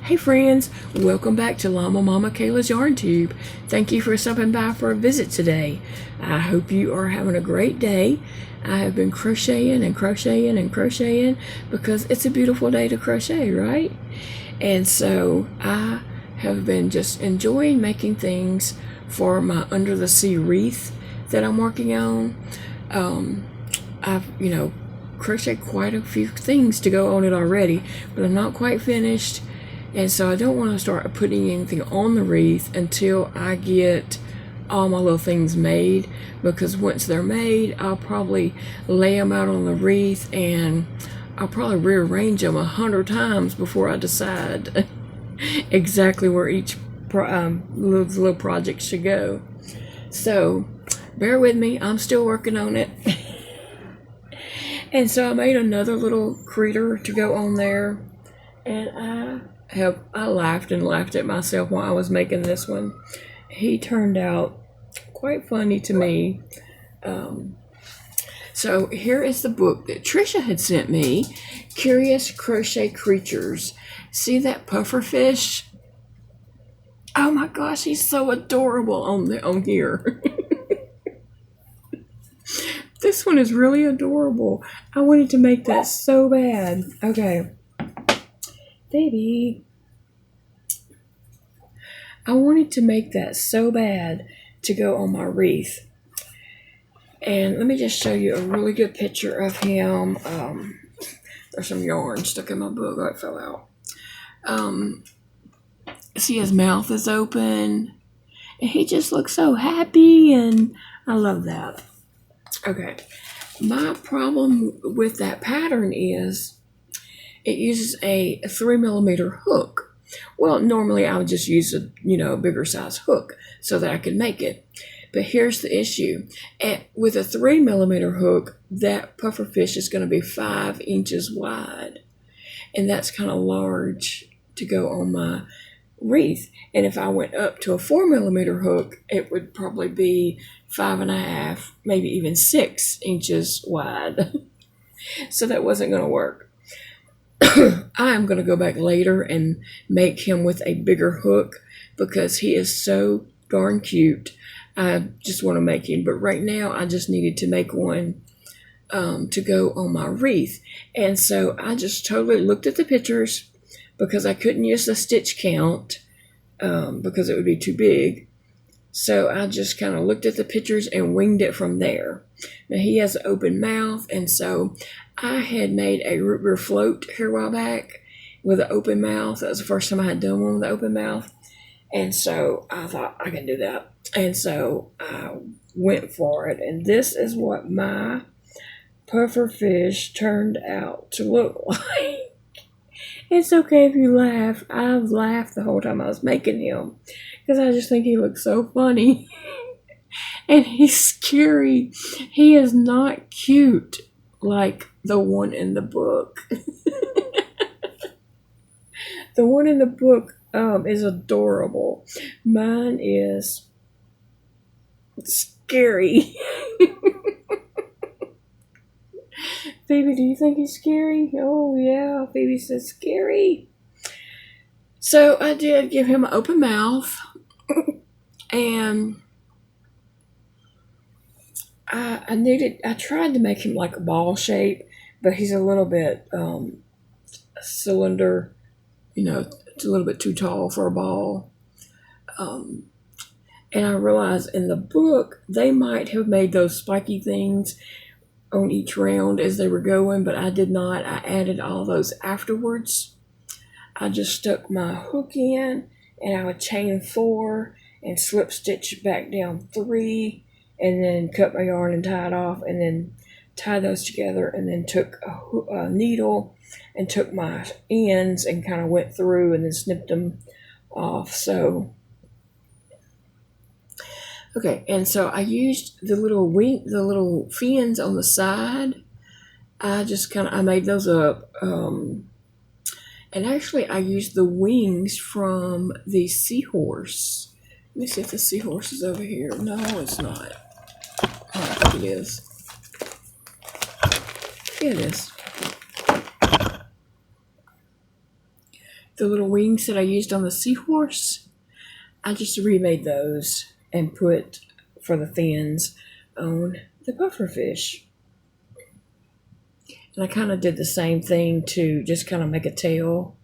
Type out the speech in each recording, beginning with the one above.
Hey friends, welcome back to Llamamakayla's Yarn Tube. Thank you for stopping by for a visit today. I hope you are having a great day. I have been crocheting and crocheting and crocheting because it's a beautiful day to crochet, right? And so I have been just enjoying making things for my Under the Sea wreath that I'm working on. I've, crocheted quite a few things to go on it already, but I'm not quite finished. And so I don't want to start putting anything on the wreath until I get all my little things made, because once they're made, I'll probably lay them out on the wreath and I'll probably rearrange them 100 times before I decide exactly where each little project should go. So bear with me, I'm still working on it. And so I made another little critter to go on there, and I laughed and laughed at myself while I was making this one. He turned out quite funny to me. So here is the book that Trisha had sent me, Curious Crochet Creatures. See that pufferfish? Oh my gosh, he's so adorable on here. This one is really adorable. I wanted to make that so bad. Okay. Baby. I wanted to make that so bad to go on my wreath. And let me just show you a really good picture of him. There's some yarn stuck in my book. Oh, it fell out. See, his mouth is open. And he just looks so happy, and I love that. Okay. My problem with that pattern is it uses a 3mm hook. Well, normally I would just use a bigger size hook so that I could make it. But here's the issue. With a 3mm hook, that pufferfish is going to be 5 inches wide. And that's kind of large to go on my wreath. And if I went up to a 4mm hook, it would probably be 5.5, maybe even 6 inches wide. So that wasn't going to work. I'm going to go back later and make him with a bigger hook because he is so darn cute. I just want to make him. But right now, I just needed to make one to go on my wreath. And so I just totally looked at the pictures because I couldn't use the stitch count because it would be too big. So I just kind of looked at the pictures and winged it from there. Now he has an open mouth, and so I had made a root beer float here a while back with an open mouth. That was the first time I had done one with an open mouth. And so I thought I can do that. And so I went for it. And this is what my pufferfish turned out to look like. It's okay if you laugh. I've laughed the whole time I was making him because I just think he looks so funny. And he's scary. He is not cute like the one in the book. The one in the book is adorable. Mine is scary. Baby, do you think he's scary? Oh, yeah. Baby says scary. So I did give him an open mouth. And I tried to make him like a ball shape, but he's a little bit cylinder, it's a little bit too tall for a ball. And I realized in the book, they might have made those spiky things on each round as they were going, but I did not. I added all those afterwards. I just stuck my hook in, and I would chain 4 and slip stitch back down 3, and then cut my yarn and tie it off, and then tie those together, and then took a needle and took my ends and kind of went through and then snipped them off. So okay, and so I used the little fins on the side. I made those up. And actually I used the wings from the seahorse. Let me see if the seahorse is over here. No, it's not. Oh, I think it is. Yeah, it is. the little wings that I used on the seahorse, I just remade those and put for the fins on the pufferfish. And I kind of did the same thing to just kind of make a tail.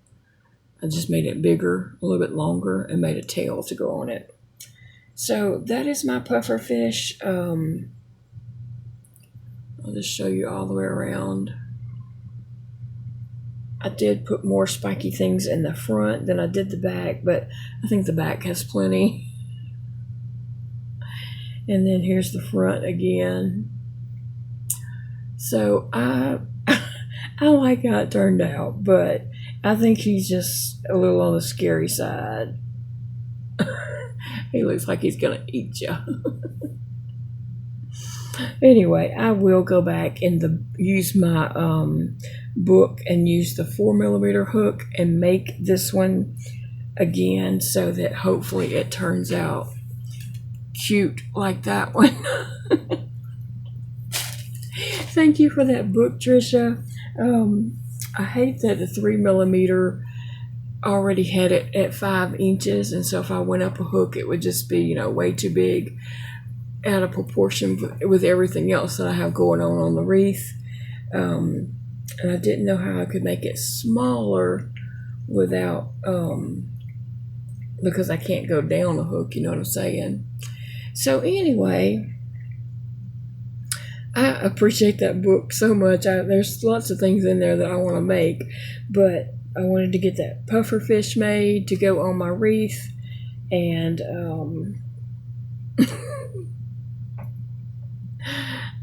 I just made it bigger, a little bit longer, and made a tail to go on it. So that is my pufferfish. I'll just show you all the way around. I did put more spiky things in the front than I did the back, but I think the back has plenty. And then here's the front again. So I like how it turned out, but I think he's just a little on the scary side. He looks like he's gonna eat you. Anyway, I will go back and use my book and use the 4mm hook and make this one again so that hopefully it turns out cute like that one. Thank you for that book, Trisha. I hate that the 3mm already had it at 5 inches, and so if I went up a hook, it would just be, way too big, out of proportion with everything else that I have going on the wreath. And I didn't know how I could make it smaller without, because I can't go down the hook, you know what I'm saying? So anyway, I appreciate that book so much. There's lots of things in there that I want to make, but I wanted to get that pufferfish made to go on my wreath, and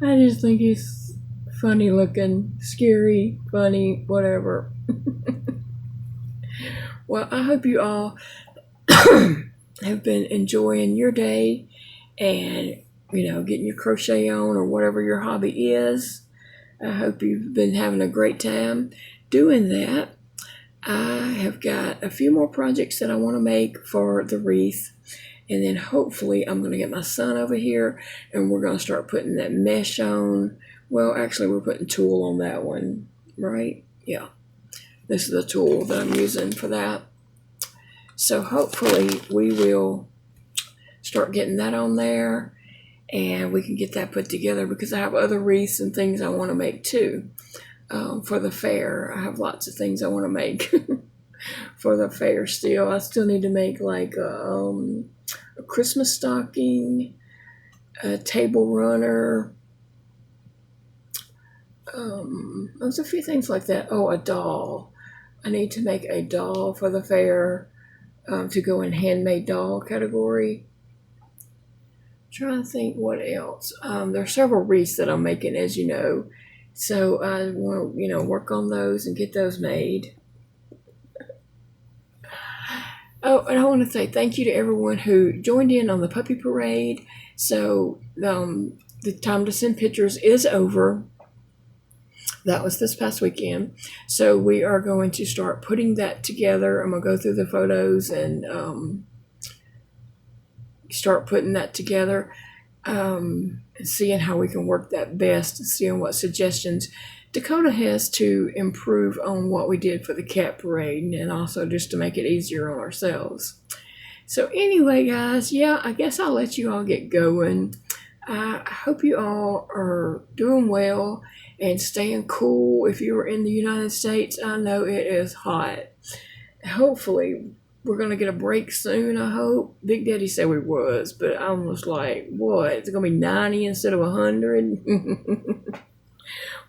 I just think he's funny looking, scary, funny, whatever. Well, I hope you all have been enjoying your day and, getting your crochet on or whatever your hobby is. I hope you've been having a great time doing that. I have got a few more projects that I want to make for the wreath. And then hopefully I'm going to get my son over here and we're going to start putting that mesh on. Well, actually, we're putting tulle on that one, right? Yeah. This is the tulle that I'm using for that. So hopefully we will start getting that on there and we can get that put together, because I have other wreaths and things I want to make too for the fair. I have lots of things I want to make for the fair still. I still need to make like a Christmas stocking, a table runner. There's a few things like that. Oh, a doll. I need to make a doll for the fair to go in handmade doll category. Trying to think what else. There are several wreaths that I'm making, as you know. So I want to, work on those and get those made. Oh, and I want to say thank you to everyone who joined in on the puppy parade. So the time to send pictures is over. That was this past weekend. So we are going to start putting that together. I'm going to go through the photos and start putting that together and seeing how we can work that best and seeing what suggestions Dakota has to improve on what we did for the cat parade, and also just to make it easier on ourselves. So anyway, guys, I guess I'll let you all get going. I hope you all are doing well and staying cool. If you are in the United States, I know it is hot. Hopefully, we're going to get a break soon, I hope. Big Daddy said we was, but I was like, what? It's going to be 90 instead of 100?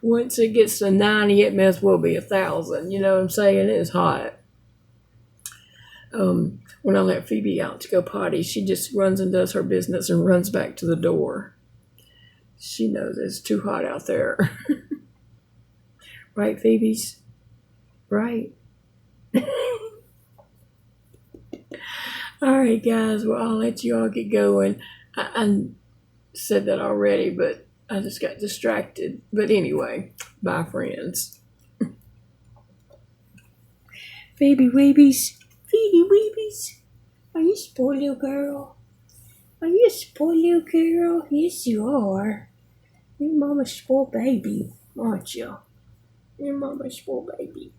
Once it gets to 90, it may as well be 1,000. You know what I'm saying? It's hot. When I let Phoebe out to go potty, she just runs and does her business and runs back to the door. She knows it's too hot out there. Right, Phoebe's? Right? All right, guys. Well, I'll let you all get going. I said that already, but I just got distracted. But anyway, bye, friends. Phoebe Weebies. Phoebe Weebies. Are you a spoiled little girl? Are you a spoiled little girl? Yes, you are. You're Mama's spoiled baby, aren't you? You're Mama's spoiled baby.